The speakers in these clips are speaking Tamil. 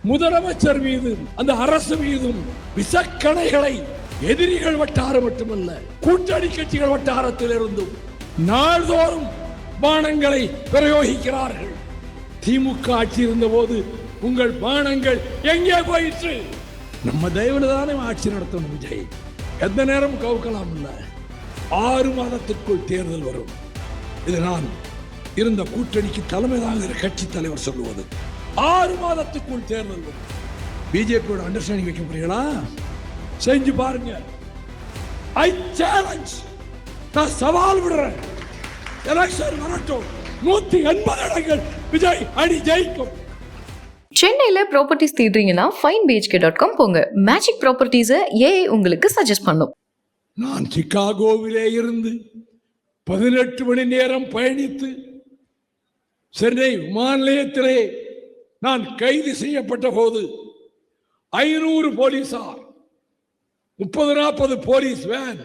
முதலமைச்சர் மீதும் அந்த அரசு மீதும் விசக்கணைகளை எதிரிகள் வட்டாரம் மட்டுமல்ல, கூட்டணி கட்சிகள் வட்டாரத்தில் இருந்தும் நாள்தோறும் பானங்களை பிரயோகிக்கிறார்கள். திமுக ஆட்சி இருந்த போது உங்கள் பானங்கள் எங்கே போயிற்று? நம்ம தயவுல தானே ஆட்சி நடத்தணும் விஜய். எந்த நேரம் கவுக்கலாம் இல்ல. 6 மாதத்திற்குள் தேர்தல் வரும். இது நான் இருந்த கூட்டணிக்கு தலைமை தாங்குகிற கட்சி தலைவர் சொல்லுவது. 6 மாதத்துக்குள் தேர்தல் வரும். பிஜேபியோட அண்டர்ஸ்டாண்டிங் வைக்க போறீங்களா? செஞ்சு பாருங்க. ஐ சேலஞ்ச், நான் சவால் விடுறேன். எலெக்ஷன் வரட்டும், 180 இடங்கள் விஜய் அணி ஜெயிக்கும். சென்னையில ப்ராப்பர்ட்டிஸ் தேடுறீங்கன்னா finebhk.com போங்க. மேஜிக் ப்ராப்பர்ட்டிஸை ஏஐ உங்களுக்கு சஜஸ்ட் பண்ணும். நான் சிகாகோவிலே இருந்து 18 மணி நேரம் பயணித்து சென்னை விமான நிலையத்திலே நான் கைது செய்யப்பட்ட போது 500 போலீசார், 30-40 போலீஸ் வேன்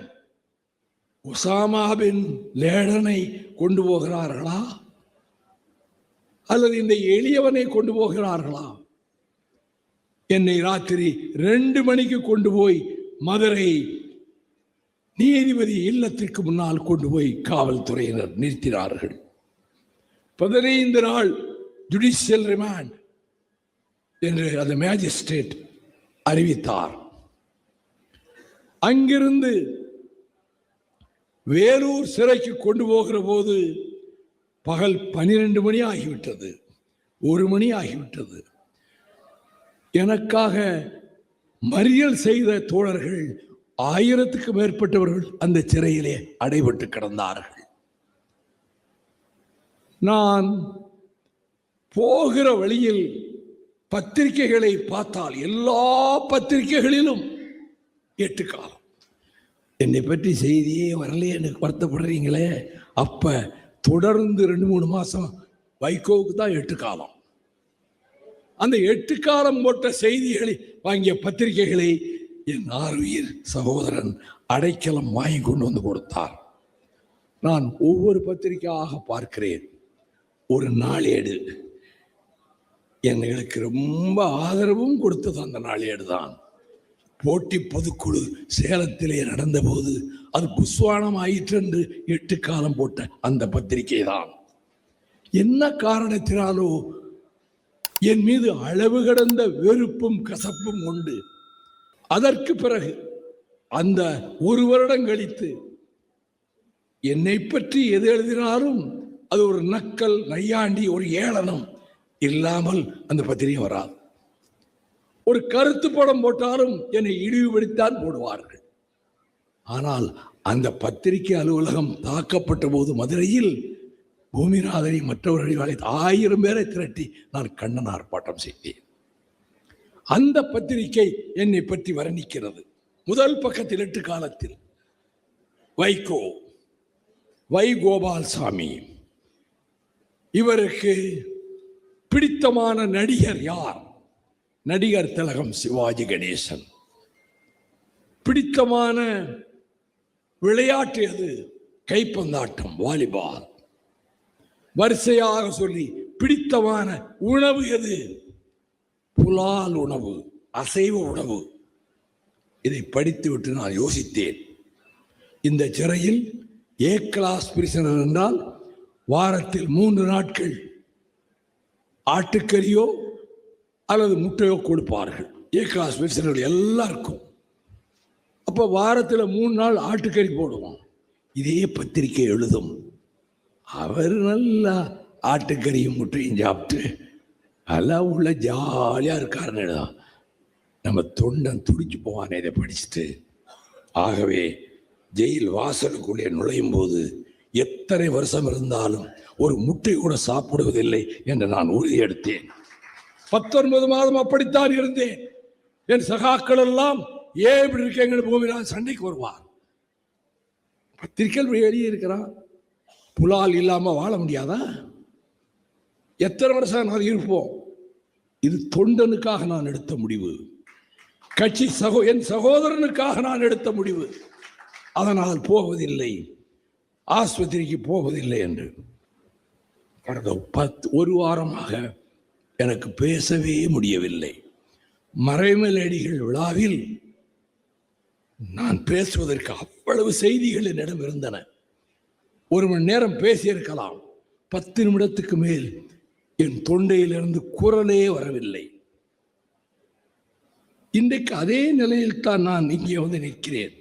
உசாமா பின் லேடனை கொண்டு போகிறார்களா அல்லது இந்த எளியவனை கொண்டு போகிறார்களா? என்னை ராத்திரி 2 மணிக்கு கொண்டு போய் மதுரை நீதிபதி இல்லத்திற்கு முன்னால் கொண்டு போய் காவல்துறையினர் நிறுத்தினார்கள். 15 நாள் ஜுடிஷியல் ரிமாண்ட் என்று அந்த மேஜிஸ்ட்ரேட் அறிவித்தார். அங்கிருந்து வேலூர் சிறைக்கு கொண்டு போகிற போது பகல் 12 மணி ஆகிவிட்டது, 1 மணி ஆகிவிட்டது. எனக்காக மறியல் செய்த தோழர்கள் 1000க்கு மேற்பட்டவர்கள் அந்த சிறையிலே அடைபட்டு கிடந்தார்கள். நான் போகிற வழியில் பத்திரிகைகளை பார்த்தால் எல்லா பத்திரிகைகளிலும் 8 காலம். என்னை பற்றி செய்தியே வரலையே, எனக்கு வருத்தப்படுறீங்களே. அப்ப தொடர்ந்து 2-3 மாசம் வைகோவுக்கு தான் 8 காலம். அந்த 8 காலம் போட்ட செய்திகளை வாங்கிய பத்திரிகைகளை என் ஆருயிர் சகோதரன் அடைக்கலம் வாங்கி கொண்டு வந்து கொடுத்தார். நான் ஒவ்வொரு பத்திரிகையாக பார்க்கிறேன். ஒரு நாளேடு எங்களுக்கு ரொம்ப ஆதரவும் கொடுத்தது அந்த நாளேடு தான். போட்டி பொதுக்குழு சேலத்திலே நடந்த போது அது புஸ்வானம் ஆயிற்று என்று 8 காலம் போட்ட அந்த பத்திரிகை தான். என்ன காரணத்தினாலோ என் மீது அளவு கடந்த வெறுப்பும் கசப்பும் உண்டு. அதற்கு பிறகு அந்த 1 வருடம் கழித்து என்னை பற்றி எது எழுதினாலும் அது ஒரு நக்கல், நையாண்டி, ஒரு ஏளனம் இல்லாமல் அந்த பத்திரிகை வராது. ஒரு கருத்து படம் போட்டாலும் என்னை இழிவுபடுத்தான் போடுவார்கள். ஆனால் அந்த பத்திரிகை அலுவலகம் தாக்கப்பட்ட போது மதுரையில் பூமிநாதனை மற்றவர்களை அழைத்து 1000 பேரை திரட்டி நான் கண்டன ஆர்ப்பாட்டம் செய்தேன். அந்த பத்திரிகை என்னை பற்றி வர்ணிக்கிறது. முதல் பக்கத்தில் 8 காலத்தில் வைகோ, வை கோபால்சாமி, இவருக்கு பிடித்தமான நடிகர் யார்? நடிகர் திலகம் சிவாஜி கணேசன். பிடித்தமான விளையாட்டு எது? கைப்பந்தாட்டம், வாலிபால். வரிசையாக சொல்லி பிடித்தமான உணவு எது? புலால் உணவு, அசைவ உணவு. இதை படித்துவிட்டு நான் யோசித்தேன், இந்த சிறையில் ஏ கிளாஸ் பிரிசனர் என்றால் வாரத்தில் 3 நாட்கள் ஆட்டுக்கறியோ அல்லது முட்டையோ கொடுப்பார்கள். ஏ கிளாஸ் பிரிசனர்கள் எல்லாருக்கும். அப்போ வாரத்தில் 3 நாள் ஆட்டுக்கறி போடுவோம். இதே பத்திரிகை எழுதும், அவர் நல்லா ஆட்டுக்கறியும் முட்டையும் சாப்பிட்டு எல்லாம் உள்ள ஜாலியாக இருக்காருன்னு எழுதும். நம்ம தொண்டன் துடிச்சு போவானே இதை படிச்சுட்டு. ஆகவே ஜெயில் வாசலுக்குள்ளே நுழையும் போது எத்தனை வருஷம் இருந்தாலும் ஒரு முட்டை கூட சாப்பிடுவதில்லை என்று நான் உறுதியெடுத்தேன். 19 மாதம் அப்படித்தான் இருந்தேன். என் சகாக்கள் எல்லாம் ஏன் இப்படி இருக்கேங்க பூமியில் சண்டைக்கு வருவார். பத்திரிகைகள் எழுதியிருக்கிறான், புலால் இல்லாமல் வாழ முடியாதா? எத்தனை வருஷம் நான் இருப்போம்? இது தொண்டனுக்காக நான் எடுத்த முடிவு, கட்சி என் சகோதரனுக்காக நான் எடுத்த முடிவு. அதனால் போவதில்லை, ஆஸ்பத்திரிக்கு போவதில்லை என்று. கடந்த 1 வாரமாக எனக்கு பேசவே முடியவில்லை. மறைமலடிகள் விழாவில் நான் பேசுவதற்கு அவ்வளவு செய்திகள் என்னிடம் இருந்தன. 1 மணி நேரம் பேசியிருக்கலாம். 10 நிமிடத்துக்கு மேல் என் தொண்டையிலிருந்து குரலே வரவில்லை. இன்றைக்கு அதே நிலையில் தான் நான் இங்கே வந்து நிற்கிறேன்.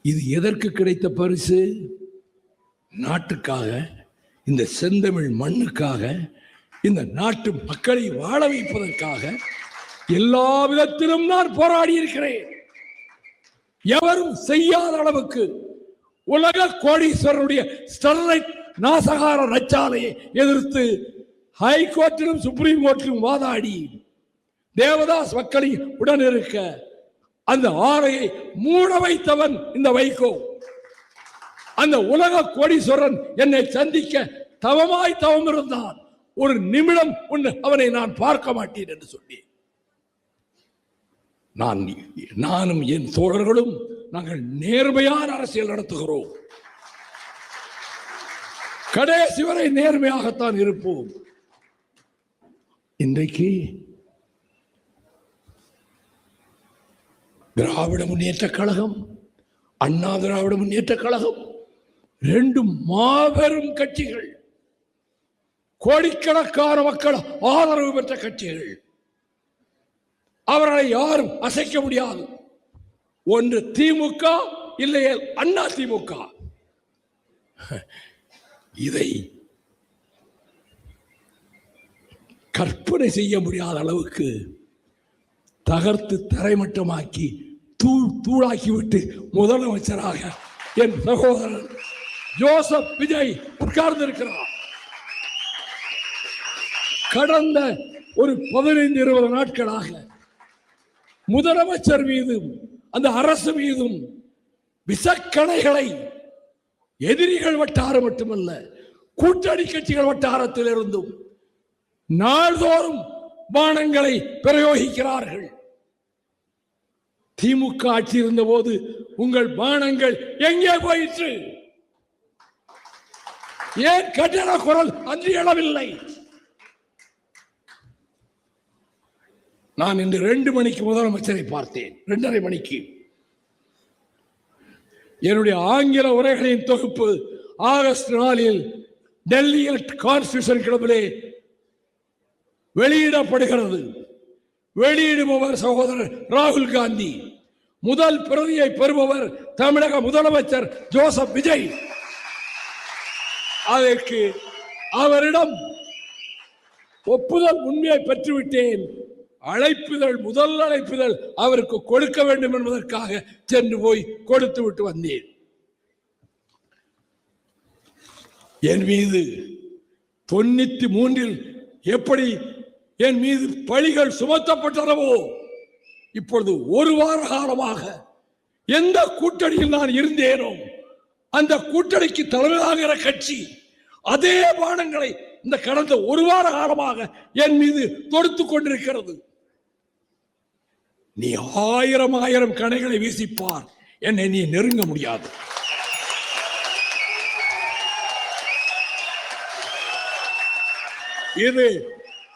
இது எதற்கு கிடைத்த பரிசு? நாட்டுக்காக, இந்த செந்தமிழ் மண்ணுக்காக, இந்த நாட்டு மக்களை வாழ வைப்பதற்காக எல்லா விதத்திலும் நான் போராடி இருக்கிறேன். எவரும் செய்யாத அளவுக்கு உலக கோடீஸ்வரனுடைய ஸ்டெர்லைட் நாசகார நச்சாலையை எதிர்த்து ஹைகோர்ட்டிலும் சுப்ரீம் கோர்ட்டிலும் வாதாடி தேவதாஸ் மக்களை உடன் இருக்க அந்த ஆலையை மூட வைத்தவன் இந்த வைகோ. அந்த உலக கோடீஸ்வரன் என்னை சந்திக்க தவமாய் தவம் இருந்தான். 1 நிமிடம் அவனை நான் பார்க்க மாட்டேன் என்று சொன்னேன். நானும் என் தோழர்களும் நாங்கள் நேர்மையான அரசியல் நடத்துகிறோம். கடைசி வரை நேர்மையாகத்தான் இருப்போம். இன்றைக்கு திராவிட முன்னேற்ற கழகம், அண்ணா திராவிட முன்னேற்ற கழகம் 2 மாபெரும் கட்சிகள், கோடிக்கணக்கான மக்கள் ஆதரவு பெற்ற கட்சிகள். அவர்களை யாரும் அசைக்க முடியாது. ஒன்று திமுக, இல்லையே அண்ணா திமுக. இதை கற்பனை செய்ய முடியாத அளவுக்கு தகர்த்து தரைமட்டமாக்கி தூளாக்கிவிட்டு முதலமைச்சராக என் சகோதரன் ஜோசப் விஜய் உட்கார்ந்திருக்கிறார். கடந்த ஒரு 15-20 நாட்களாக முதலமைச்சர் மீதும் அந்த அரசு மீதும் விஷக்கணைகளை எதிரிகள் வட்டாரம் மட்டுமல்ல, கூட்டணி கட்சிகள் வட்டாரத்தில் இருந்தும் நாள்தோறும் பானங்களை பிரயோகிக்கிறார்கள். திமுக ஆட்சி இருந்த போது உங்கள் பானங்கள் எங்கே போயிற்று? ஏன் கட்டண குரல் அன்றி எழவில்லை? நான் இன்று 2 மணிக்கு முதலமைச்சரை பார்த்தேன். 2:30 மணிக்கு என்னுடைய ஆங்கில உரைகளின் தொகுப்பு ஆகஸ்ட் 4 டெல்லியில் கான்ஸ்டிடியூஷன் கிளப்பிலே வெளியிடப்படுகிறது. வெளியிடுபவர் சகோதரர் ராகுல் காந்தி, முதல் பிரதியை பெறுபவர் தமிழக முதலமைச்சர் ஜோசப் விஜய். அதற்கு அவரிடம் ஒப்புதல் உண்மையை பெற்றுவிட்டேன். அழைப்புதல், முதல் அழைப்புதல் அவருக்கு கொடுக்க வேண்டும் என்பதற்காக சென்று போய் கொடுத்து விட்டு வந்தேன். என் மீது 93 எப்படி என் மீது பழிகள் சுமத்தப்பட்டனவோ, இப்பொழுது 1 வார காலமாக எந்த கூட்டணியில் நான் இருந்தேனோ அந்த கூட்டணிக்கு தலைமையாகிற கட்சி அதே பானங்களை இந்த கடந்த 1 வார காலமாக என் மீது தொடுத்துக் கொண்டிருக்கிறது. நீ 1000 கணைகளை வீசிப்பார், என்னை நீ நெருங்க முடியாது. இது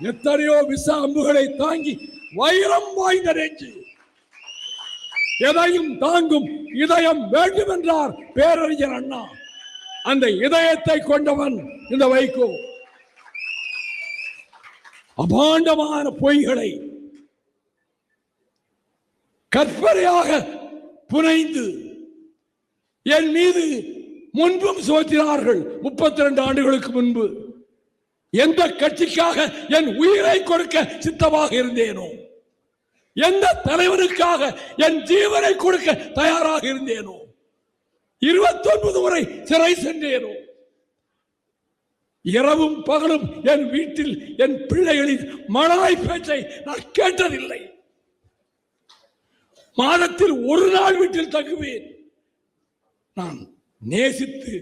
எத்தனையோ விச அம்புகளை தாங்கி வைரம் வாய்ந்த நெஞ்சு, எதையும் தாங்கும் இதயம் வேண்டும் என்றார் பேரறிஞர் அண்ணா. அந்த இதயத்தை கொண்டவன் இந்த வைகோ. அபாண்டமான பொய்களை கற்பனையாக புனைந்து என் மீது முன்பும் சோற்றினார்கள். 32 ஆண்டுகளுக்கு முன்பு எந்த கட்சிக்காக என் உயிரை கொடுக்க சித்தமாக இருந்தேனோ, எந்த தலைவனுக்காக என் ஜீவனை கொடுக்க தயாராக இருந்தேனோ, 29 முறை சிறை சென்றேனோ, இரவும் பகலும் என் வீட்டில் என் பிள்ளைகளின் மனதை பேச்சை நான் கேட்டதில்லை. மாதத்தில் 1 நாள் வீட்டில் தங்குவேன். நான் நேசித்து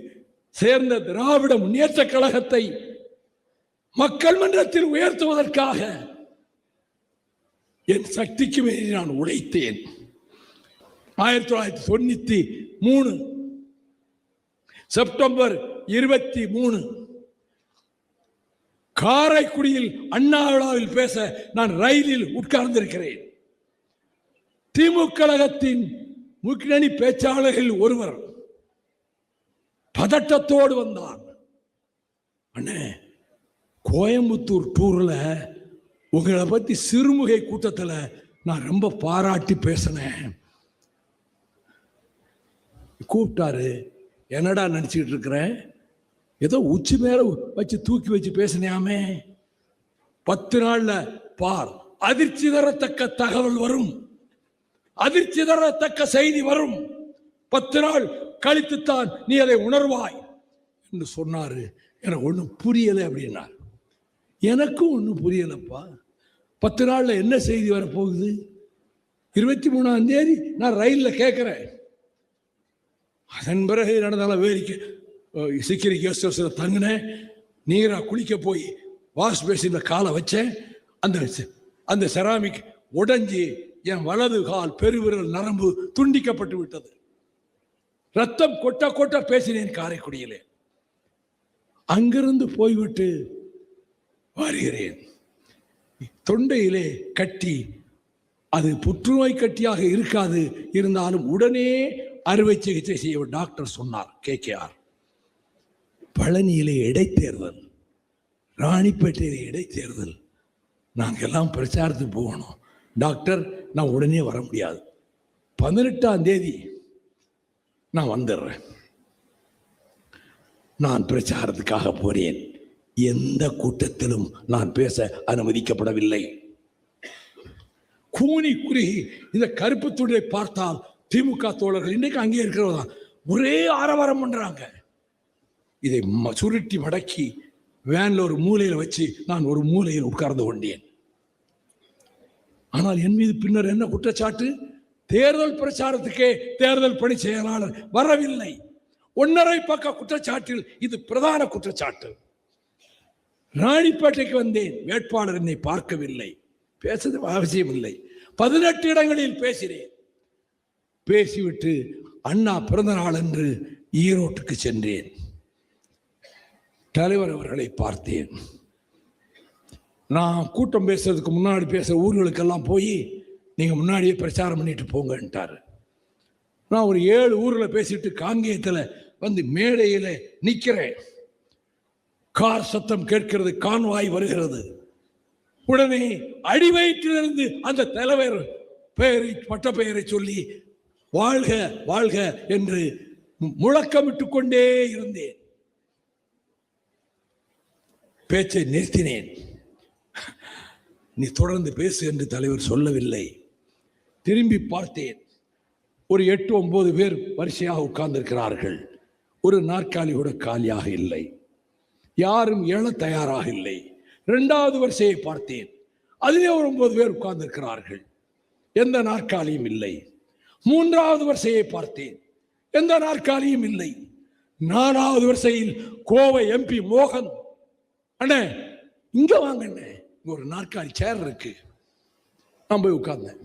சேர்ந்த திராவிட முன்னேற்ற கழகத்தை மக்கள் மன்றத்தில் உயர்த்துவதற்காக என் சக்திக்கு மீறி நான் உழைத்தேன். 1993 செப்டம்பர் 23 காரைக்குடியில் அண்ணா விழாவில் பேச நான் ரயிலில் உட்கார்ந்திருக்கிறேன். திமுக கழகத்தின் முன்னணி பேச்சாளர்கள் ஒருவர் பதட்டத்தோடு வந்தார். அண்ணே, கோயம்புத்தூர் டூர்ல உங்களை பத்தி சிறுமுகை கூட்டத்தில் நான் ரொம்ப பாராட்டி பேசினேன். கூப்பிட்டாரு. என்னடா நினைச்சுக்கிட்டு இருக்கிறேன்? ஏதோ உச்சி மேல வச்சு தூக்கி வச்சு பேசினியாமே. 10 நாள்ல பார், அதிர்ச்சி தரத்தக்க தகவல் வரும், அதிர்ச்சி தரத்தக்க செய்தி வரும். 10 நாள் கழித்துத்தான் நீ அதை உணர்வாய் என்று சொன்னாரு. எனக்கு ஒன்றும் புரியலை அப்படின்னார். எனக்கும் ஒன்றும் புரியலப்பா. 10 நாள்ல என்ன செய்தி வரப்போகுது? 23ஆம் தேதி நான் ரயிலில் கேட்குறேன். அதன் பிறகு நடந்தால வேடிக்கை சிக்கிரி கெஸ்ட் ஹவுஸில் தங்கினேன். நீராக குளிக்க போய் வாஷ் பேசினில் காலை வச்சேன். அந்த செராமிக் உடைஞ்சி என் வலது கால் பெருவிரல் நரம்பு துண்டிக்கப்பட்டு விட்டது. ரத்தம் கொட்ட கொட்ட பேசினேன் காரைக்குடியிலே. அங்கிருந்து போய்விட்டு வருகிறேன். தொண்டையிலே கட்டி, அது புற்றுநோய் கட்டியாக இருக்காது, இருந்தாலும் உடனே அறுவை சிகிச்சை செய்ய டாக்டர் சொன்னார். KKR பழனியிலே இடைத்தேர்தல், ராணிப்பேட்டையிலே இடைத்தேர்தல், நாங்கள் எல்லாம் பிரச்சாரத்துக்கு போகணும். டாக்டர், நான் உடனே வர முடியாது, 18ஆம் தேதி நான் வந்துடுறேன். நான் பிரச்சாரத்துக்காக போறேன். எந்த கூட்டத்திலும் நான் பேச அனுமதிக்கப்படவில்லை. கூனி குறுகி இந்த கருப்பு துண்டை பார்த்தால் திமுக தோழர்கள் இன்றைக்கு அங்கே இருக்கிறதா ஒரே ஆரவாரம் பண்றாங்க. இதை சுருட்டி மடக்கி வேன்ல ஒரு மூலையில் வச்சு நான் ஒரு மூலையில் உட்கார்ந்து கொண்டேன். ஆனால் என் மீது பின்னர் என்ன குற்றச்சாட்டு? தேர்தல் பிரச்சாரத்துக்கே தேர்தல் பணி செயலாளர் வரவில்லை. 1.5 பக்க குற்றச்சாட்டில் இது பிரதான குற்றச்சாட்டு. ராணிப்பேட்டைக்கு வந்தேன், வேட்பாளர் என்னை பார்க்கவில்லை, பேசுறது அவசியம் இல்லை. 18 இடங்களில் பேசினேன். பேசிவிட்டு அண்ணா பிறந்த நாள் என்று ஈரோட்டுக்கு சென்றேன். தலைவர் அவர்களை பார்த்தேன். நான் கூட்டம் பேசுறதுக்கு முன்னாடி பேச ஊர்களுக்கெல்லாம் போய் நீங்க முன்னாடியே பிரச்சாரம் பண்ணிட்டு போங்கன்ட்டாரு. நான் ஒரு 7 ஊரில் பேசிட்டு காங்கேயத்தில் வந்து மேடையில் நிற்கிறேன். கார் சத்தம் கேட்கிறது, கான்வாய் வருகிறது. உடனே அடிவயிற்றிலிருந்து அந்த தலைவர் பெயரை, பட்ட பெயரை சொல்லி வாழ்க வாழ்க என்று முழக்கமிட்டுக் கொண்டே இருந்தேன். பேச்சை நிறுத்தினேன். நீ தொடர்ந்து பேசு என்று தலைவர் சொல்லவில்லை. திரும்பி பார்த்தேன். ஒரு 8-9 பேர் வரிசையாக உட்கார்ந்திருக்கிறார்கள். ஒரு நாற்காலி கூட காலியாக இல்லை. யாரும் எழ தயாராக இல்லை. 2வது வரிசையை பார்த்தேன். அதிலே ஒரு 9 பேர் உட்கார்ந்திருக்கிறார்கள். எந்த நாற்காலியும் இல்லை. 3வது வரிசையை பார்த்தேன். எந்த நாற்காலியும் இல்லை. 4வது வரிசையில் கோவை MP மோகன், அண்ணே இங்க வாங்க அண்ணே, ஒரு நாற்காலி சேர் இருக்கு. நான் போய் உட்கார்ந்தேன்.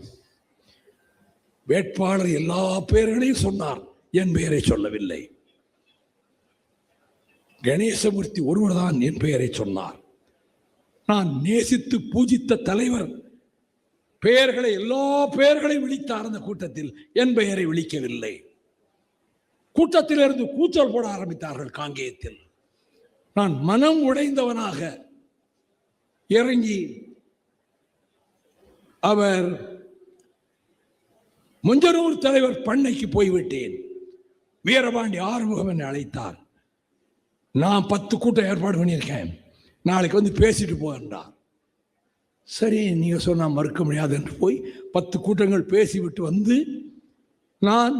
வேட்பாளர் எல்லா பெயர்களையும் சொன்னார், என் பெயரை சொல்லவில்லை. கணேசமூர்த்தி ஒருவர் தான் என் பெயரை சொன்னார். நான் நேசித்து பூஜித்த தலைவர் பெயர்களை, எல்லா பெயர்களையும் விழித்தார். அந்த கூட்டத்தில் என் பெயரை விழிக்கவில்லை. கூட்டத்திலிருந்து கூச்சல் போட ஆரம்பித்தார்கள் காங்கேயத்தில். நான் மனம் உடைந்தவனாக இறங்கி அவர் முஞ்சனூர் தலைவர் பண்ணைக்கு போய்விட்டேன். வீரபாண்டி ஆறுமுகம் என்னை அழைத்தார். நான் 10 கூட்டம் ஏற்பாடு பண்ணியிருக்கேன், நாளைக்கு வந்து பேசிட்டு போகின்றார். சரி, நீங்க சொன்னா மறுக்க முடியாது என்று போய் 10 கூட்டங்கள் பேசிவிட்டு வந்து நான்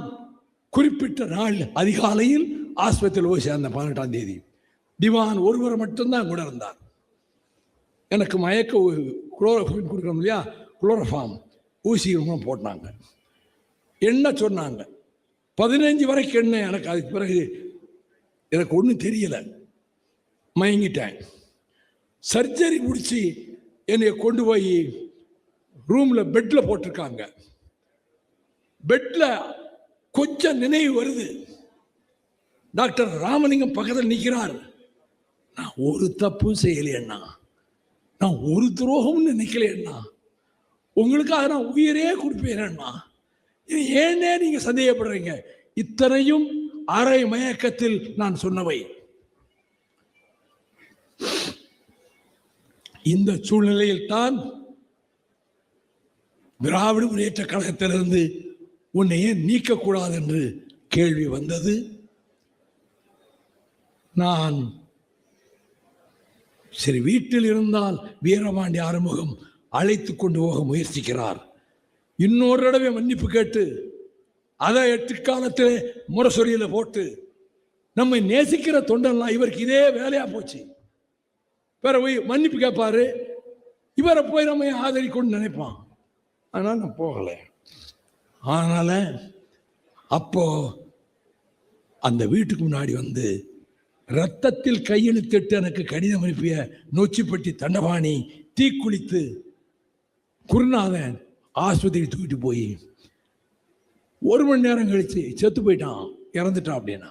குறிப்பிட்ட நாள் அதிகாலையில் ஆஸ்பத்திரியில் போய் சேர்ந்த 18ஆம் தேதி. திவான் ஒருவர் மட்டும்தான் கூட இருந்தார். எனக்கு மயக்க குளோரோஃபார்ம் கொடுக்கணும் இல்லையா, குளோரோஃபார்ம் ஊசி போட்டாங்க. என்ன சொன்னாங்க 15 வரைக்கும் என்ன. எனக்கு அதுக்கு பிறகு எனக்கு ஒன்றும் தெரியல, மயங்கிட்டேன். சர்ஜரி முடிச்சு என்னை கொண்டு போய் ரூம்ல பெட்ல போட்டிருக்காங்க. பெட்ல கொஞ்சம் நினைவு வருது. டாக்டர் ராமலிங்கம் பக்கத்தில் நிற்கிறார். நான் ஒரு தப்பும் செய்யலையண்ணா, நான் ஒரு துரோகம்னு நினைக்கலன்னா, உங்களுக்காக நான் உயிரே கொடுப்பேன்னா, ஏன்னே நீங்க சந்தேகப்படுறீங்க? இத்தனையும் அரை மயக்கத்தில் நான் சொன்னவை. இந்த சூழ்நிலையில் தான் திராவிட முன்னேற்ற கழகத்திலிருந்து உன்னை ஏன் நீக்கக்கூடாது என்று கேள்வி வந்தது. நான் சரி, வீட்டில் இருந்தால் வீரபாண்டி ஆறுமுகம் அழைத்து கொண்டு போக முயற்சிக்கிறார். இன்னொரு தடவை மன்னிப்பு கேட்டு அதை 8 காலத்திலே முரசொலியில போட்டு நம்மை நேசிக்கிற தொண்டெல்லாம் இவருக்கு இதே வேலையா போச்சு. வேற போய் மன்னிப்பு கேட்பாரு, இவரை போய் நம்ம ஆதரிக்கணும்னு நினைப்பான். அதனால நான் போகலை. அதனால அப்போ அந்த வீட்டுக்கு முன்னாடி வந்து ரத்தத்தில் கையெழுத்திட்டு எனக்கு கடிதம் அனுப்பிய நொச்சிப்பட்டி தண்டபாணி தீக்குளித்து குருநாதன் ஆஸ்பத்திரி தூக்கிட்டு போய் 1 மணி நேரம் கழிச்சு செத்து போயிட்டான், இறந்துட்டான் அப்படின்னா.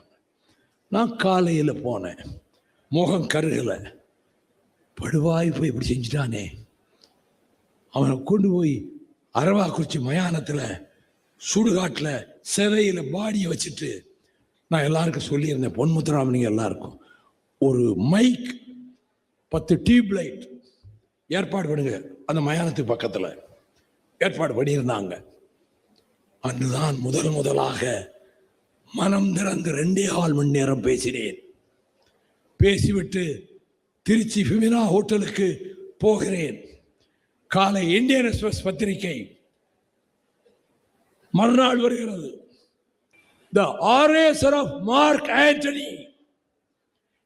நான் காலையில் போனேன், முகம் கருகலை, படுவாய் போய் இப்படி செஞ்சுட்டானே. அவனை கொண்டு போய் அரவாக்குறிச்சி மயானத்தில் சுடுகாட்டில் சிறையில் பாடியை வச்சுட்டு நான் எல்லாருக்கும் சொல்லியிருந்தேன், பொன்முத்துராமனிங்க எல்லாருக்கும் ஒரு மைக் 10 டியூப் லைட் ஏற்பாடு பண்ணுங்க, அந்த மயானத்துக்கு பக்கத்தில் ஏற்பாடு பண்ணியிருந்தாங்க. அன்றுதான் முதலாக மனம் திறந்து 2.25 மணி நேரம் பேசினேன். பேசிவிட்டு திருச்சி ஃபிமினா ஹோட்டலுக்கு போகிறேன். காலை இந்தியன் எக்ஸ்பிரஸ் பத்திரிகை மறுநாள் வருகிறது. The erasure of Mark Antony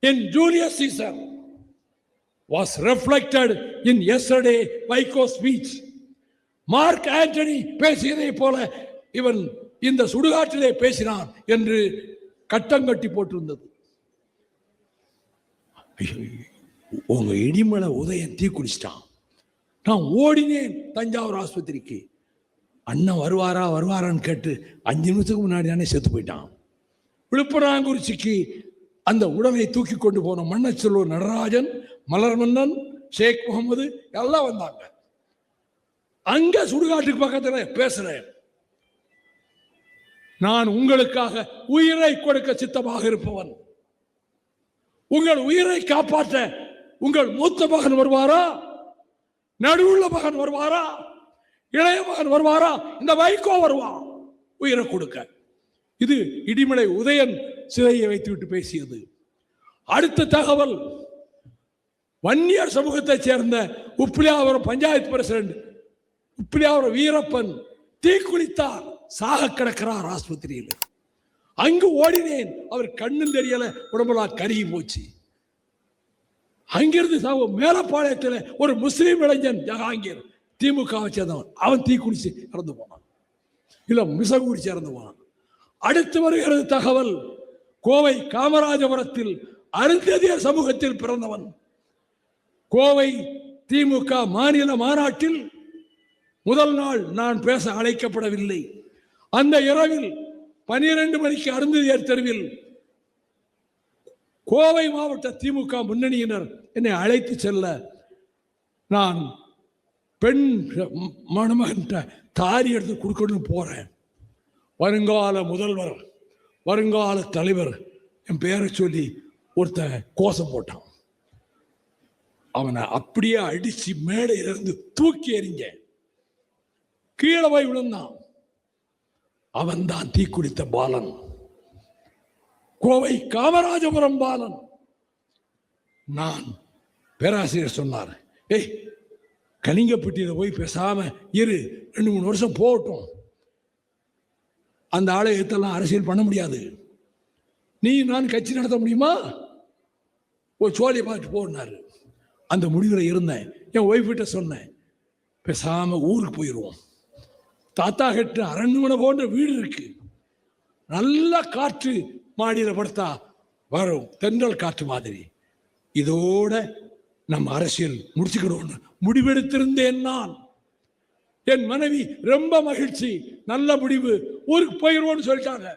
in Julius Caesar was reflected in yesterday Vico speech. Mark Antony பேசியதை போல இவன் இந்த சுடுகாட்டிலே பேசினான் என்று கட்டங்கட்டி போட்டிருந்தது. உங்க இடிமலை உதயன் தீ குடிச்சிட்டான். நான் ஓடினேன் தஞ்சாவூர் ஆஸ்பத்திரிக்கு. அண்ணன் வருவாரான்னு கேட்டு 5 நிமிஷத்துக்கு முன்னாடி தானே செத்து போயிட்டான். விழுப்புராங்குறிச்சிக்கு அந்த உடலை தூக்கி கொண்டு போன மன்னச்செல்வூர் நடராஜன், மலர்மன்னன், ஷேக் முகமது எல்லாம் வந்தாங்க. அங்க சுடுகாட்டுக்கு பக்கத்தில் பேசுறேன். நான் உங்களுக்காக உயிரை கொடுக்க சித்தமாக இருப்பவன். உங்கள் உயிரை காப்பாற்ற உங்கள் மூத்த மகன் வருவாரா, நடுவுள்ள மகன் வருவாரா, இளைய மகன் வருவாரா, இந்த வைகோ வருவான் உயிரை கொடுக்க. இது இடிமலை உதயன் சிலையை வைத்துவிட்டு பேசியது. அடுத்த தகவல், வன்னியர் சமூகத்தைச் சேர்ந்த உப்பிலியாவரம் பஞ்சாயத்து பிரசிடண்ட் உப்பிலியாவரம் வீரப்பன் தீக்குளித்தார், சாக கிடக்கிறார் ஆஸ்பத்திரியில். அங்கு ஓடினேன். அவர் கண்ணில் தெரியல, உடம்பெல்லாம் கருகி போச்சு. அங்கிருந்து மேலப்பாளையத்தில் ஒரு முஸ்லீம் இளைஞன் ஜஹாங்கீர், திமுகவை சேர்ந்தவன், அவன் தீக்குளிச்சு இறந்து போனான். இல்ல மிசம் குடிச்சு இறந்து போனான். அடுத்து வருகிறது தகவல், கோவை காமராஜபுரத்தில் அருந்ததியர் சமூகத்தில் பிறந்தவன். கோவை திமுக மாநில மாநாட்டில் முதல் நாள் நான் பேச அழைக்கப்படவில்லை. அந்த இரவில் 12 மணிக்கு அருந்ததியர் தெருவில் கோவை மாவட்ட திமுக முன்னணியினர் என்னை அழைத்து செல்ல, நான் பெண் மணமகன் தாரி எடுத்து கொடுக்கணும்னு போறேன். வருங்கால முதல்வர், வருங்கால தலைவர் என் பேரை சொல்லி ஒருத்தன் கோஷம் போட்டான். அவனை அப்படியே அடிச்சு மேடையிலிருந்து தூக்கி எறிஞ்ச, கீழே போய் விழுந்தான். அவன் தான் தீக்குடித்த பாலன், கோவை காமராஜபுரம் பாலன். நான் பேராசிரியர் சொன்னார், ஏய் கலிங்கப்பட்டியில போய் பேசாம இரு, 2-3 வருஷம் போகட்டும், அந்த ஆளை எடுத்தெல்லாம் அரசியல் பண்ண முடியாது, நீ நான் கட்சி நடத்த முடியுமா, ஒரு சோழியை பார்த்துட்டு போனாரு. அந்த முடிவில் இருந்தேன். என் ஒய்ஃப்கிட்ட சொன்னேன், பேசாம ஊருக்கு போயிடுவோம், தாத்தா கிட்ட அரண்மனை போன்ற வீடு இருக்கு, நல்ல காற்று மாடியில் படுத்தா வரும், தென்றல் காற்று மாதிரி, இதோட நம்ம அரசியல் முடிச்சுக்கணும்னு முடிவெடுத்திருந்தேன். நான், என் மனைவி ரொம்ப மகிழ்ச்சி, நல்ல முடிவு, ஊருக்கு போயிடுவோம்னு சொல்லிட்டாங்க.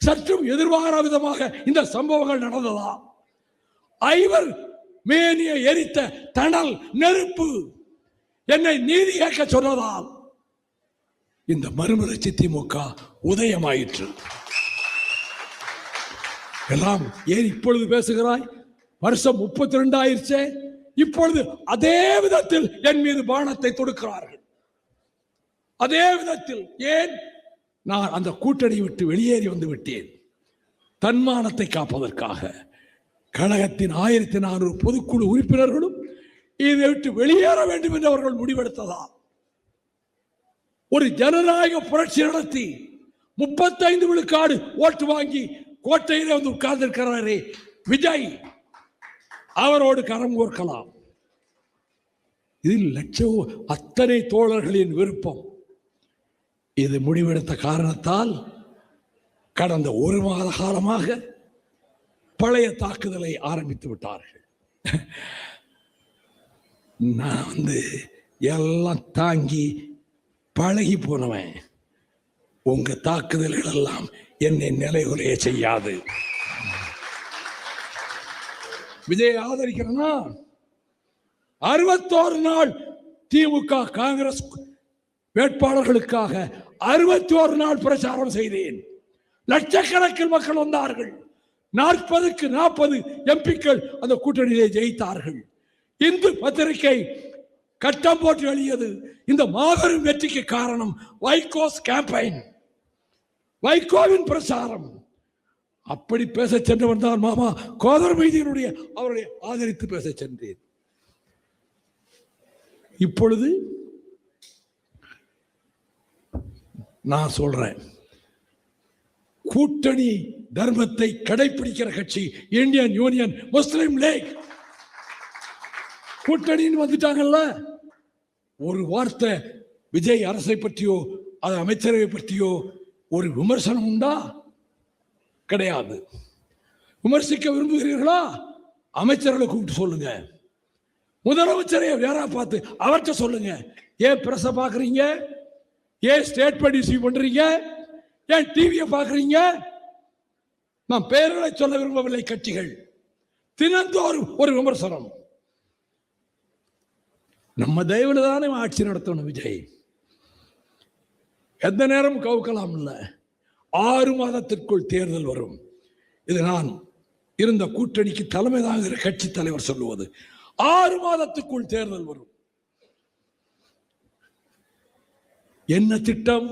சற்றும் எதிர்பாராத விதமாக இந்த சம்பவங்கள் நடந்ததா. ஐவர் மேனியை எரித்த தணல் நெருப்பு என்னை நீதி கேட்க சொன்னதால் இந்த மறுமலர்ச்சி திமுக உதயமாயிற்று. எல்லாம் ஏன் இப்பொழுது பேசுகிறாய்? வருஷம் 32 ஆயிடுச்சே. இப்பொழுது அதே விதத்தில் என் மீது பானத்தை தொடுக்கிறார்கள். அதே விதத்தில். ஏன்? நான் அந்த கூட்டணி விட்டு வெளியேறி வந்து விட்டேன். தன்மானத்தை காப்பதற்காக கழகத்தின் 1400 பொதுக்குழு உறுப்பினர்களும் இதை விட்டு வெளியேற வேண்டும் என்று அவர்கள் முடிவெடுத்ததால் ஒரு ஜனநாயக புரட்சி நடத்தி 35 விழுக்காடு ஓட்டு வாங்கி கோட்டையிலே வந்து உட்கார்ந்திருக்கிறாரே விஜய், அவரோடு கரம் கோர்க்கலாம். இதில் லட்சம் அத்தனை தோழர்களின் விருப்பம். இது முடிவெடுத்த காரணத்தால் கடந்த 1 மாத காலமாக பழைய தாக்குதலை ஆரம்பித்து விட்டார்கள். நான் எல்லாம் தாங்கி பழகி போனவன். உங்க தாக்குதல்கள் எல்லாம் என்னை நிலைகுலைய செய்யாது. விஜய் ஆதரிக்கிறேன்னா 61 நாள் திமுக காங்கிரஸ் வேட்பாளர்களுக்காக 61 நாள் பிரச்சாரம் செய்தேன். லட்சக்கணக்கில் மக்கள் வந்தார்கள். 40க்கு 40 எம்பிக்கள் அந்த கூட்டணியிலே ஜெயித்தார்கள். இந்து பத்திரிகை கட்டம் போட்டு எழுதியது. இந்த மாபெரும் வெற்றிக்கு காரணம் வைகோஸ் கேம்பெயின், வைகோவின் பிரச்சாரம். அப்படி பேச சென்றவன் தான் மாமா கோதர் மைதீனுடைய அவருடைய ஆதரித்து பேச சென்றேன். இப்பொழுது நான் சொல்றேன், கூட்டணி தர்மத்தை கடைபிடிக்கிற கட்சி இந்தியன் யூனியன் முஸ்லிம் லீக். கூட்டணின்னு வந்துட்டாங்கல்ல, ஒரு வார்த்தை விஜய் அரசை பற்றியோ அது அமைச்சரவை பற்றியோ ஒரு விமர்சனம் உண்டா? கிடையாது. விமர்சிக்க விரும்புகிறீர்களா? அமைச்சர்களை கூப்பிட்டு சொல்லுங்க. முதலமைச்சரை வேற பார்த்து அவர்கிட்ட சொல்லுங்க. ஏன் பிரஸை பார்க்குறீங்க? ஏன் ஸ்டேட்மெண்ட் இஷ்யூ பண்றீங்க? ஏன் டிவியை பார்க்குறீங்க? நான் பெயர்களை சொல்ல விரும்பவில்லை. கட்சிகள் தினந்தோறும் ஒரு விமர்சனம். நம்ம தயவுல தானே ஆட்சி நடத்தணும். விஜய் எந்த நேரம் கவுக்கலாம் இல்லை. 6 மாதத்திற்குள் தேர்தல் வரும். இது நான் இருந்த கூட்டணிக்கு தலைமை தாங்குகிற கட்சி தலைவர் சொல்லுவது. 6 மாதத்துக்குள் தேர்தல் வரும். என்ன திட்டம்?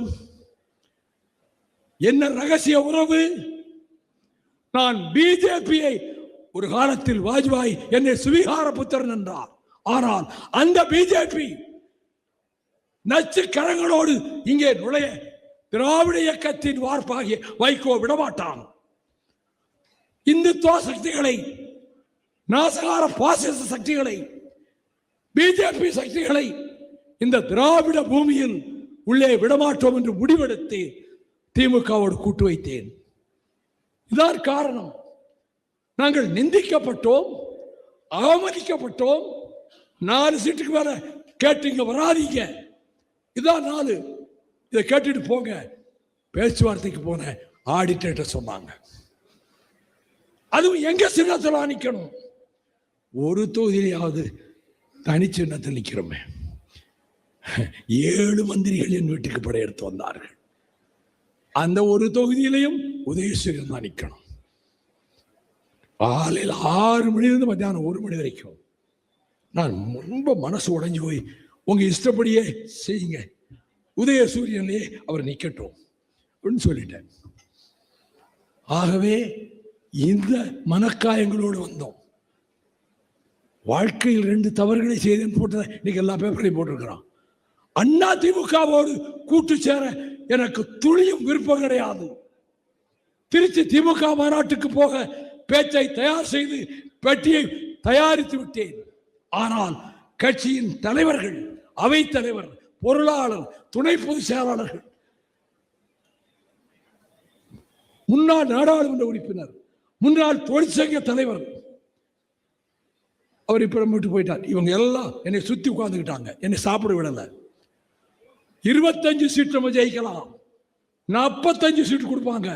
என்ன ரகசிய உறவு? நான் பிஜேபியை ஒரு காலத்தில் வாஜ்பாய் என்னை சுவீகார புத்திரன் என்றார். ஆனால் அந்த பிஜேபி நச்சு கரங்களோடு இங்கே நுழைய திராவிட இயக்கத்தின் வார்ப்பாகிய வைகோ விடமாட்டான். இந்துத்துவ சக்திகளை, நாசகார பாசிச சக்திகளை, பிஜேபி சக்திகளை இந்த திராவிட பூமியில் உள்ளே விடமாட்டோம் என்று முடிவெடுத்து திமுகவோடு கூட்டு வைத்தேன். இதான் காரணம். நாங்கள் நிந்திக்கப்பட்டோம், அவமதிக்கப்பட்டோம். 4 சீட்டுக்கு மேல கேட்டீங்க, வராதீங்க. இதான் 4. இதை கேட்டுட்டு போங்க. பேச்சுவார்த்தைக்கு போன ஆடிட்டர் சொன்னாங்க. அதுவும் எங்க சின்னத்தில் நிக்கணும்? ஒரு தொகுதியிலாவது தனி சின்னத்தில் நிக்கிறோமே. 7 மந்திரிகள் என் வீட்டுக்கு படையெடுத்து வந்தார்கள். அந்த ஒரு தொகுதியிலையும் உதயசூரியன் தான் நிக்கணும். காலையில் 6 மணிலிருந்து மத்தியானம் 1 மணி வரைக்கும் நான் ரொம்ப மனசு உடைஞ்சு போய், உங்க இஷ்டப்படியே செய்யுங்க, உதயசூரியன்லேயே அவர் நிக்கட்டும் அப்படின்னு சொல்லிட்டேன். ஆகவே இந்த மனக்காயங்களோடு வந்தோம். வாழ்க்கையில் 2 தவறுகளை செய்தேன் போட்டதை இன்னைக்கு எல்லா பேப்பரையும் போட்டிருக்கிறான். அண்ணா திமுகவோடு கூட்டு சேர எனக்கு துளியும் விருப்பம் கிடையாது. திருச்சி திமுக மாநாட்டுக்கு போக பேச்சை தயார் செய்து பெட்டியை தயாரித்து விட்டேன். ஆனால் கட்சியின் தலைவர்கள், அவை தலைவர், பொருளாளர், துணை பொதுச் செயலாளர்கள், முன்னாள் நாடாளுமன்ற உறுப்பினர், முன்னாள் தொழிற்சங்க தலைவர், அவர் இப்ப விட்டு போயிட்டார். இவங்க எல்லாம் என்னை சுத்தி உட்கார்ந்துக்கிட்டாங்க. என்னை சாப்பிட விடல. 25 சீட் நம்ம ஜெயிக்கலாம், 45 சீட்டு கொடுப்பாங்க.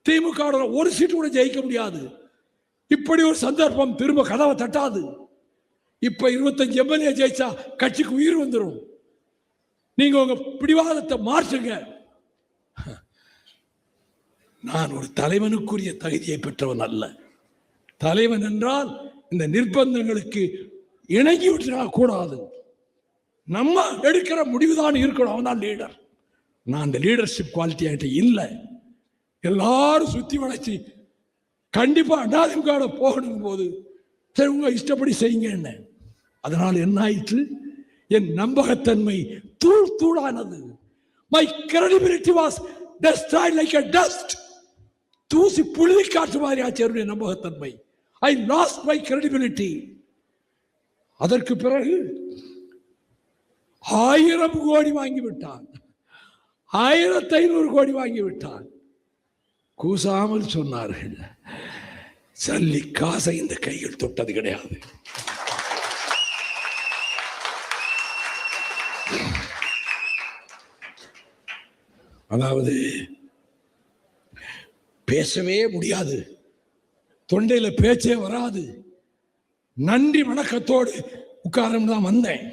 திமுக 1 சீட்டு கூட ஜெயிக்க முடியாது. இப்படி ஒரு சந்தர்ப்பம் திரும்ப கதவை தட்டாது. இப்ப 25 எம்எல்ஏ ஜெயிச்சா கட்சிக்கு உயிர் வந்துடும். நீங்க உங்க பிடிவாதத்தை மாற்றுங்க. நான் ஒரு தலைவனுக்குரிய தகுதியை பெற்றவன் அல்ல. தலைவன் என்றால் இந்த நிர்பந்தங்களுக்கு இணங்கி விட்டுறா கூடாது. நம்ம எடுக்கிற முடிவுதான் இருக்கணும். அவன் தான் லீடர். நான் அந்த லீடர்ஷிப் குவாலிட்டி என்கிட்ட இல்லை. எல்லாரும் சுத்தி வளைச்சு கண்டிப்பா அதிமுக போகணும் போது சரி உங்க இஷ்டப்படி செய்யுங்க என்ன. அதனால் என்ன ஆயிற்று? என் நம்பகத்தன்மை தூள் தூளானது. My credibility was destroyed like a dust. தூசி புழுதி காற்று மாதிரி ஆச்சு என்னுடைய நம்பகத்தன்மை. I lost my credibility. அதற்கு பிறகு 1000 கோடி வாங்கிவிட்டான், 1500 கோடி வாங்கிவிட்டான். கூசாமல் சொன்னார்கள், சல்லி காசை இந்த கையில் தொட்டது கிடையாது. அதாவது பேசவே முடியாது, தொண்டையில பேச்சே வராது. நன்றி வணக்கத்தோடு உட்காரம் தான் வந்தேன்,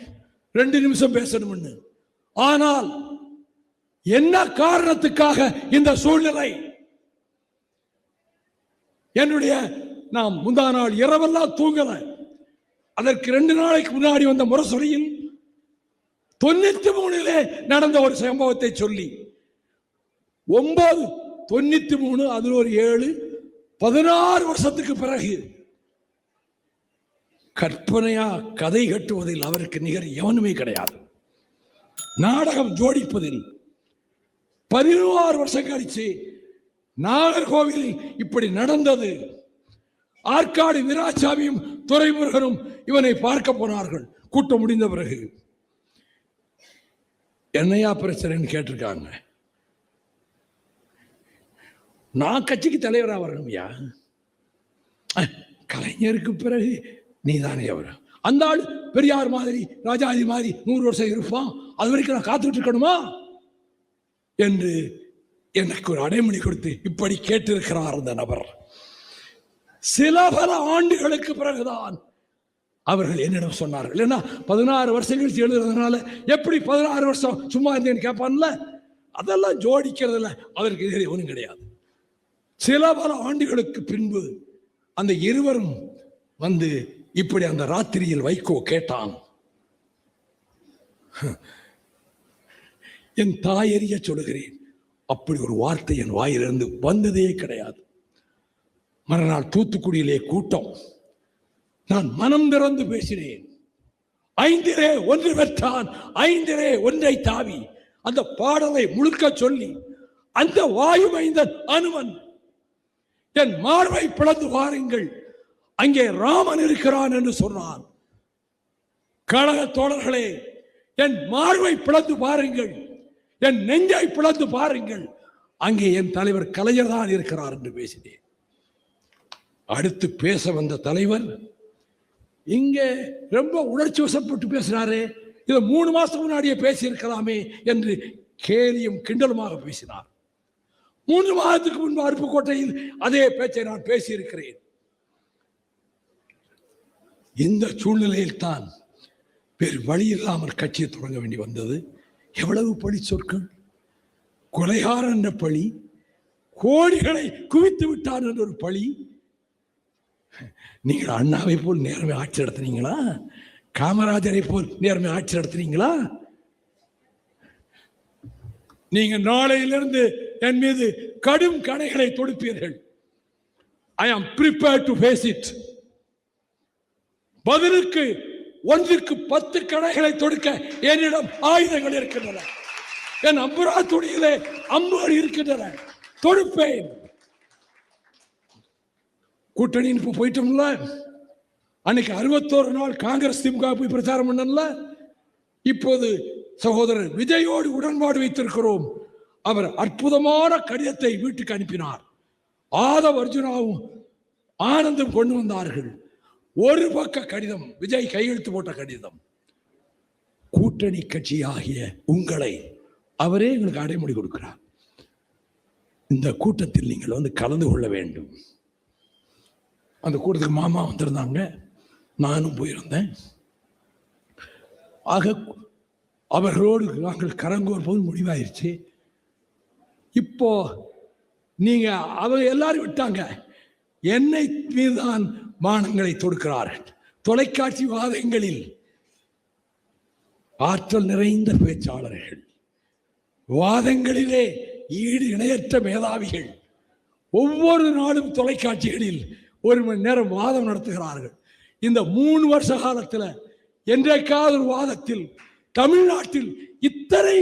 2 நிமிஷம் பேசணும்னு. ஆனால் என்ன காரணத்துக்காக இந்த சூழ்நிலை? என்னுடைய நாம் முந்தா நாள் இரவெல்லாம் தூங்கல. அதற்கு 2 நாளைக்கு முன்னாடி வந்த முரசொலியில் 93 நடந்த ஒரு சம்பவத்தை சொல்லி 9 93 அதில் ஒரு 7 16 வருஷத்துக்கு பிறகு கற்பனையா கதை கட்டுவதில் அவருக்கு நிகர் எவனுமே கிடையாது. நாடகம் ஜோடிப்பதில் 16 வருஷம் கழிச்சு நாகர்கோவிலில் இப்படி நடந்தது. ஆற்காடு வீராசாமியும் துரைமுருகனும் இவனை பார்க்க போனார்கள். கூட்டம் முடிந்த பிறகு என்னையா பிரச்சனைன்னு கேட்டிருக்காங்க. நான் கட்சிக்கு தலைவராக வரணும்யா, கலைஞருக்கு பிறகு நீதானே அவர். அந்த ஆள் பெரியார் மாதிரி ராஜாஜி மாதிரி 100 வருஷம் இருப்பான், அது வரைக்கும் நான் காத்துட்டு இருக்கணுமா என்று எனக்கு ஒரு அடைமொழி கொடுத்து இப்படி கேட்டிருக்கிறார் அந்த நபர். சில பல ஆண்டுகளுக்கு பிறகுதான் அவர்கள் என்னிடம் சொன்னார்கள். ஏன்னா 16 வருஷம் கழிச்சு எழுதுறதுனால எப்படி 16 வருஷம் சும்மா இருந்தேன்னு கேட்பான்ல, அதெல்லாம் ஜோடிக்கிறதுல அவருக்கு எதிரே ஒன்றும் கிடையாது. சில பல ஆண்டுகளுக்கு பின்பு அந்த இருவரும் வந்து இப்படி அந்த ராத்திரியில் வைகோ கேட்டான். என் தாயறிய சொல்லுகிறேன், அப்படி ஒரு வார்த்தை என் வாயிலிருந்து வந்ததே கிடையாது. மறுநாள் தூத்துக்குடியிலே கூட்டம், நான் மனம் திறந்து பேசினேன். 5 1 பெற்றான், 5 1 தாவி அந்த பாடலை முழுக்க சொல்லி அந்த வாயு மைந்தன் அனுமன் என் மார்பை பிளந்து பாருங்கள், அங்கே ராமன் இருக்கிறான் என்று சொன்னான். கழக தோழர்களே, என் மார்பை பிளந்து பாருங்கள், என் நெஞ்சை பிளந்து பாருங்கள், அங்கே என் தலைவர் கலைஞர் தான் இருக்கிறார் என்று பேசினேன். அடுத்து பேச வந்த தலைவர் இங்கே ரொம்ப உணர்ச்சி வசப்பட்டு பேசினாரே, இதை 3 மாசம் முன்னாடியே பேசியிருக்கலாமே என்று கேலியும் கிண்டலுமாக பேசினார். 3 மாதத்துக்கு முன்பு அருப்புக்கோட்டையில் அதே பேச்சை நான் பேசியிருக்கிறேன். இந்த சூழ்நிலையில் தான் வேறு வழி இல்லாமல் கட்சியை தொடங்க வேண்டி வந்தது. எவ்வளவு பழி சொற்கள்! கொலைகாரன் என்ற பழி, கோடிகளை குவித்து விட்டான் என்ற ஒரு பழி. நீங்கள் அண்ணாவை போல் நேர்மை ஆட்சி நடத்தினீங்களா? காமராஜரை போல் நேர்மை ஆட்சி நடத்தினீங்களா? நீங்க நாளையிலிருந்து என் மீது கடும் கணைகளை தொடுப்பீர்கள். I am prepared to face it. பதிலுக்கு 1க்கு 10 கணைகளை தொடுக்க என்னிடம் ஆயுதங்கள் இருக்கின்றன. என் அம்புரா துணியிலே அம்புகள் இருக்கின்றன, தொடுப்பேன். கூட்டணி இப்ப போயிட்டோம்ல, அன்னைக்கு 61 நாள் காங்கிரஸ் திமுக போய் பிரச்சாரம் பண்ணல. இப்போது சகோதரர் விஜயோடு உடன்பாடு வைத்திருக்கிறோம். அவர் அற்புதமான கடிதத்தை வீட்டுக்கு அனுப்பினார். ஆதவ் அர்ஜுனாவும் ஆனந்தும் கொண்டு வந்தார்கள். ஒரு பக்க கடிதம், விஜய் கையெழுத்து போட்ட கடிதம். கூட்டணி கட்சியாகிய உங்களை அவரே எங்களுக்கு அடைமொழி கொடுக்கிறார். இந்த கூட்டத்தில் நீங்கள் வந்து கலந்து கொள்ள வேண்டும். அந்த கூட்டத்துக்கு மாமா வந்திருந்தாங்க, நானும் போயிருந்தேன். ஆக அவர்களோடு நாங்கள் கரங்கோர் போது முடிவாயிருச்சு. இப்போ நீங்க அவங்க எல்லாரும் விட்டாங்க, என்னை மீதுதான் பானங்களை தொடுக்கிறார்கள். தொலைக்காட்சி வாதங்களில் ஆற்றல் நிறைந்த பேச்சாளர்கள், வாதங்களிலே ஈடு இணையற்ற மேதாவிகள் ஒவ்வொரு நாளும் தொலைக்காட்சிகளில் 1 மணி நேரம் வாதம் நடத்துகிறார்கள். இந்த 3 வருஷ காலத்தில் என்றைக்காவது ஒரு வாதத்தில் தமிழ்நாட்டில் இத்தனை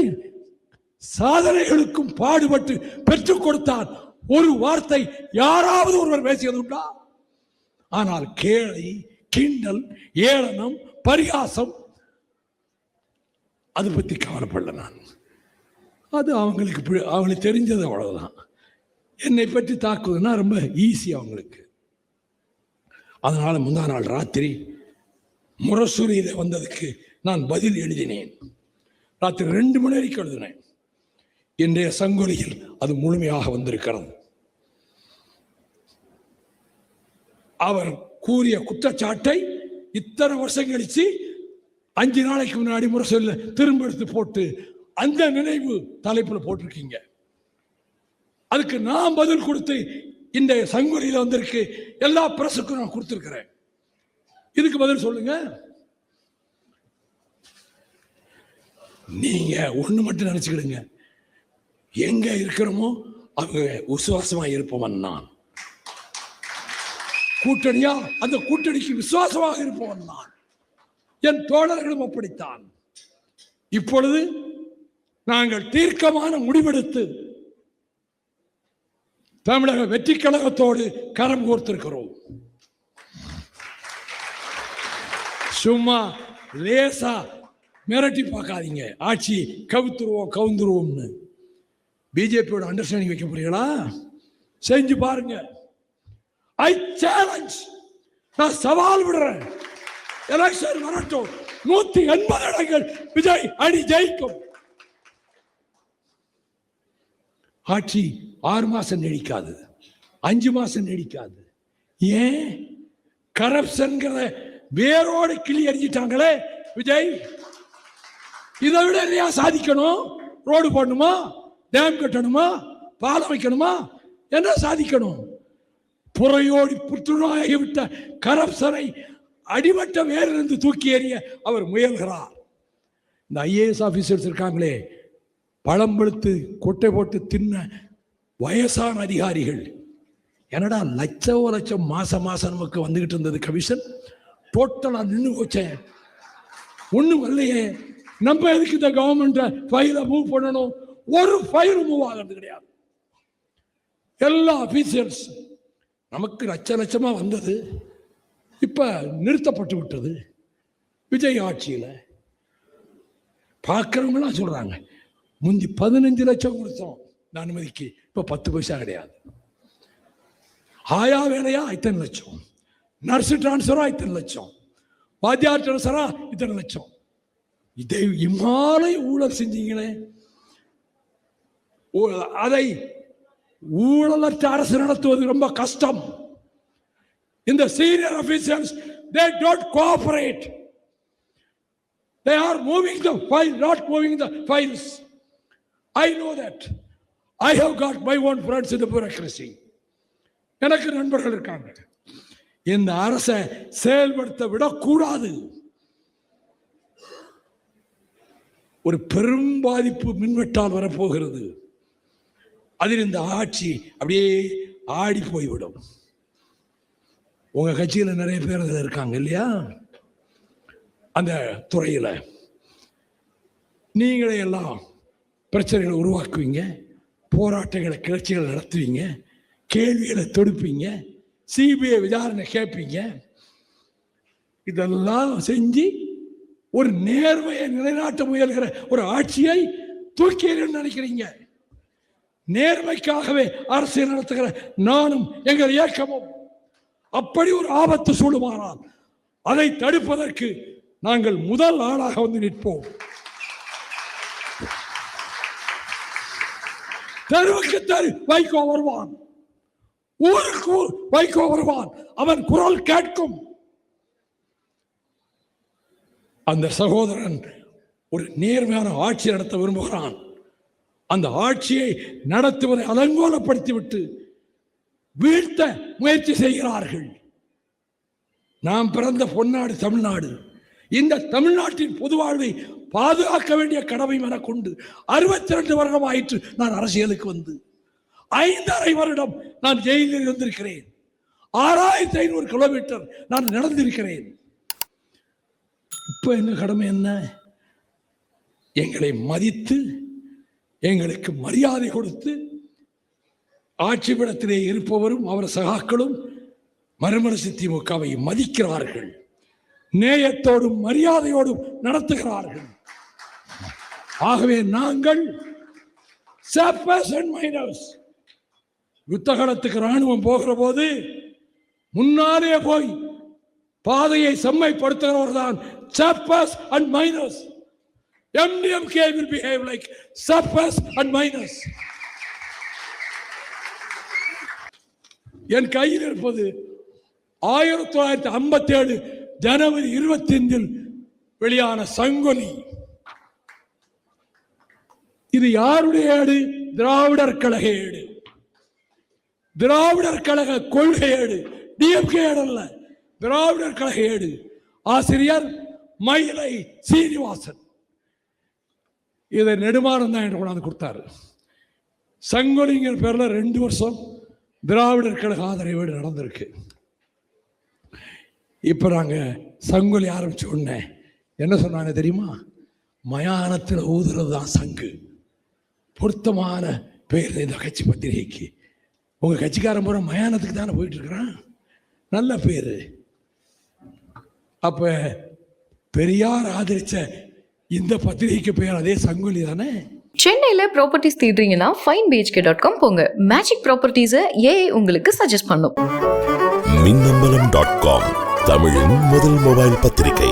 சாதனைகளுக்கும் பாடுபட்டு பெற்றுக் கொடுத்தார் ஒரு வார்த்தை யாராவது ஒருவர் பேசியதுண்டா? ஆனால் கேளை, கிண்டல், ஏளனம், பரிகாசம், அதை பற்றி கவலைப்படல நான். அது அவங்களுக்கு தெரிஞ்சது அவ்வளவுதான். என்னை பற்றி தாக்குவதுன்னா ரொம்ப ஈஸி அவங்களுக்கு. அதனால முந்தா நாள் ராத்திரி முரசொலியில் வந்ததுக்கு நான் பதில் எழுதினேன். ராத்திரி 2 மணி வரைக்கும் எழுதினேன். இன்றைய சங்கொலியில் அது முழுமையாக வந்திருக்கிறது. அவர் கூறிய குற்றச்சாட்டை இத்தனை வருஷம் கழிச்சு 5 நாளைக்கு முன்னாடி முரசொலியில் திரும்ப எடுத்து போட்டு அந்த நினைவு தலைப்பில் போட்டிருக்கீங்க. அதுக்கு நான் பதில் கொடுத்து இந்த சங்கொலியில் வந்திருக்கு. எல்லா பிரசுக்கும் நான் கொடுத்திருக்கிறேன். இதுக்கு பதில் சொல்லுங்க. நீங்க ஒண்ணு மட்டும் நினைச்சுக்கிடுங்க, எங்க இருக்கிறோமோ அவங்க விசுவாசமா இருப்பவன் நான். கூட்டணியா அந்த கூட்டணிக்கு விசுவாசமாக இருப்பவன் நான். என் தோழர்களும் அப்படித்தான். இப்பொழுது நாங்கள் தீர்க்கமான முடிவெடுத்து தமிழக வெற்றி கழகத்தோடு கரம் கோர்த்திருக்கிறோம். சும்மா லேசா மிரட்டி பார்க்காதீங்க, ஆட்சி கவுந்துருவோம்னு. பிஜேபியோட அண்டர்ஸ்டாண்டிங் வைக்க போறீங்களா? செஞ்சு பாருங்க. ஐ சேலஞ்ச், நான் சவால் விடுறேன். எலெக்ஷன் வரட்டும், 180 இடங்கள் விஜய் அணி ஜெயிக்கும். ஆட்சி 6 மாசம் நீடிக்காது, 5 மாசம் நீடிக்காது. ஏன்? கரப்ஷன்கிற வேரோடு கிளி எறிஞ்சிட்டாங்களே விஜய். இதை விட நிறையா சாதிக்கணும். ரோடு போடணுமா, டேம் கட்டணுமா, பாலம் வைக்கணுமா, என்ன சாதிக்கணும்? புறையோடி புற்றுநோயாகி விட்ட கரப்ஷனை அடிமட்ட வேரிலிருந்து தூக்கி எறிய அவர் முயல்கிறார். இந்த IAS ஆபீசர்ஸ் இருக்காங்களே, பழம் பழுத்து கொட்டை போட்டு தின்ன வயசான அதிகாரிகள், என்னடா லட்சம் மாசம் நமக்கு வந்துகிட்டு இருந்தது கமிஷன், டோட்டலா நின்று போச்சேன், ஒண்ணும் வரலையே. நம்ம எதுக்கு இந்த கவர்மெண்ட் ஃபைலை மூவ் பண்ணணும்? ஒரு ஃபைல் மூவ் ஆகிறது கிடையாது. எல்லா ஆபீசர்ஸ் நமக்கு லட்சமா வந்தது இப்ப நிறுத்தப்பட்டு விட்டது விஜய் ஆட்சியில். பார்க்கிறவங்களாம் சொல்றாங்க, முந்தி 15 லட்சம் கொடுத்தோம் இந்த அனுமதிக்கு, இப்ப 10 பைசா கிடையாது. ஆயா வேலையா இத்தனை லட்சம், நர்ஸ் டிரான்ஸ்பரா இத்தனை லட்சம், வாத்தியார் டிரான்ஸ்பரா இத்தனை லட்சம். இதை இம்மாலை ஊழல் செஞ்சீங்களே, அதை ஊழலற்ற அரசு நடத்துவது ரொம்ப கஷ்டம். இந்த senior officers, they don't cooperate. They are moving the file, not moving the files. I know that. I have got my own friends in the bureaucracy. எனக்கு நண்பர்கள் இருக்காங்க. இந்த அரசை செயல்படுத்த விடக்கூடாது. ஒரு பெரும் பாதிப்பு மின்வெட்டால் வரப்போகிறது. அதில் இந்த ஆட்சி அப்படியே ஆடி போய்விடும். உங்க கட்சியில் நிறைய பேர் அதில் இருக்காங்க இல்லையா, அந்த துறையில். நீங்களே எல்லாம் பிரச்சனைகளை உருவாக்குவீங்க, போராட்டங்களை கிளர்ச்சிகளை நடத்துவீங்க, கேள்விகளை தொடுப்பீங்க, சிபிஐ விசாரணை கேட்பீங்க. இதெல்லாம் செஞ்சு ஒரு நேர்மையை நிலைநாட்ட முயல்கிற ஒரு ஆட்சியை தூக்கி நினைக்கிறீங்க. நேர்மைக்காகவே அரசியல் நடத்துகிற நானும் எங்கள் இயக்கமும் அப்படி ஒரு ஆபத்து சூடுமானால் அதை தடுப்பதற்கு நாங்கள் முதல் ஆளாக வந்து நிற்போம். தெருவுக்கு தெரு வைகோ வருவான், ஊருக்கு வைகோ வருவான், அவன் குரல் கேட்கும். அந்த சகோதரன் ஒரு நேர்மையான ஆட்சி நடத்த விரும்புகிறான். அந்த ஆட்சியை நடத்துவதை அலங்கோலப்படுத்திவிட்டு வீழ்த்த முயற்சி செய்கிறார்கள். நாம் பிறந்த பொன்னாடு தமிழ்நாடு. இந்த தமிழ்நாட்டின் பொது வாழ்வை பாதுகாக்க வேண்டிய கடமை என கொண்டு 62 வருடம் ஆயிற்று நான் அரசியலுக்கு வந்து. 5½ வருடம் நான் ஜெயிலில் இருந்திருக்கிறேன். 6500 கிலோமீட்டர் நான் நடந்திருக்கிறேன். இப்ப எங்க கடமை என்ன? எங்களை மதித்து, எங்களுக்கு மரியாதை கொடுத்து, ஆட்சிபீடத்திலே இருப்பவரும் அவர் சகாக்களும் மறுமலர்ச்சி திமுகவை மதிக்கிறார்கள், நேயத்தோடும் மரியாதையோடும் நடத்துகிறார்கள். ஆகவே நாங்கள் யுத்தகலத்துக்கு ராணுவம் போகிற போது முன்னாலே போய் பாதையை செம்மைப்படுத்துகிறவர் தான் sappers and miners. MDMK will behave like suppers and minors. என் கையில் இருப்பது 1957 ஜனவரி 25 வெளியான சங்கொலி. இது யாருடைய ஏடு? திராவிடர் கழக ஏடு, திராவிடர் கழக கொள்கை ஏடு, DMK ஏடு அல்ல, திராவிடர் கழக ஏடு. ஆசிரியர் மயிலை சீனிவாசன். இதை நெடுமாறன் தான் என்று கொண்டாந்து கொடுத்தாரு. சங்கொலிங்கிற பேர்ல 2 வருஷம் திராவிடர் கழக ஆதரவு நடந்திருக்கு. இப்ப நாங்க சங்கொலி ஆரம்பிச்ச உடனே என்ன சொன்னாங்க தெரியுமா? மயானத்தில் ஊதுறது தான் சங்கு. பொருத்தமான பேர் இந்த கட்சி பத்திரிகைக்கு. உங்க கட்சிக்காரன் பூரா மயானத்துக்கு தானே போயிட்டு இருக்கிறான். நல்ல பேரு. அப்ப பெரியார் ஆதரிச்ச இந்த பத்திரிகைக்கு பெயர் அதே சங்கொலி தானே. சென்னையில ப்ராப்பர்ட்டிஸ் தேடுறீங்கன்னா finebhk.com போங்க. மேஜிக் ப்ராப்பர்ட்டிஸை ஏஐ உங்களுக்கு சஜஸ்ட் பண்ணும். மின்னம்பலம்.com தமிழின் முதல் மொபைல் பத்திரிகை.